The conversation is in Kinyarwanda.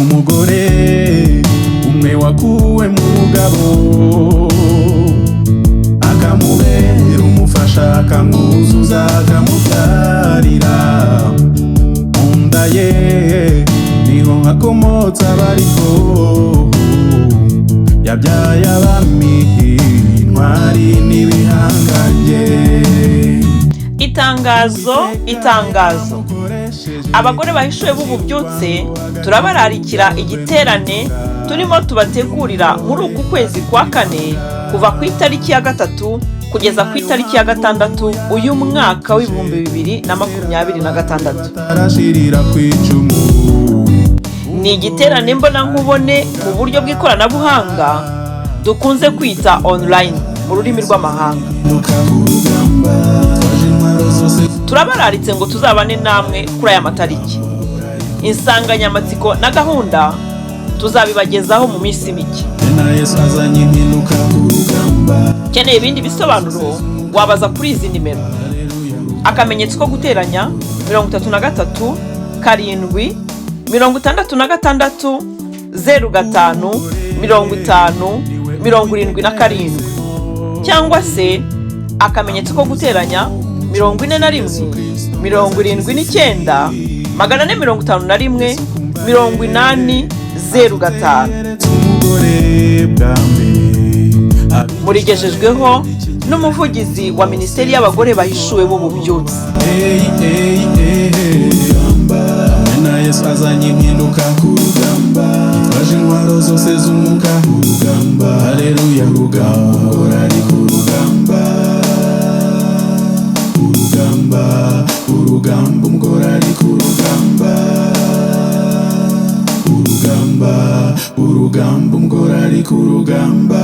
umugore umwe wakuwe mu mugabo akamubera umufasha akamwuzuza akamubyarira mu nda ye niho hakomotse abariko yabyaye abami intwari n'ibihangange. Itangazo abagore bahishuwe b'ububyutse turabararikira igiterane turimo tubategurira muri uku kwezi kwa kane kuva ku itariki ya 3 kugeza ku itariki ya 6 uyu mwaka w'2026. Ni igiterane mbona nkubone mu buryo bw'ikoranabuhanga dukunze kwita online mu rurimi rw'amahanga. Turabararitse ngo tuzabane namwe kuri aya matariki. Insanganyamatsiko na gahunda tuzabibagezaho mu minsi mike. Keneye ibindi bisobanuro wabaza kuri izi nimero: akamenyetso ko guteranya 33 7 66 05 50 77 cyangwa se akamenyetso ko guteranya 41 79 451 80 05. Murigejejweho n'umuvugizi wa Minisiteri y'Abagore bahishuwe b'ububyutse. Yesu azanye impinduka ku rugamba, twaje intwaro zose z'umwuka ku rugamba. Haleluya, rugamba umugore ari ku rugamba, urugamba umugore ari ku rugamba, urugamba umugore ari ku rugamba.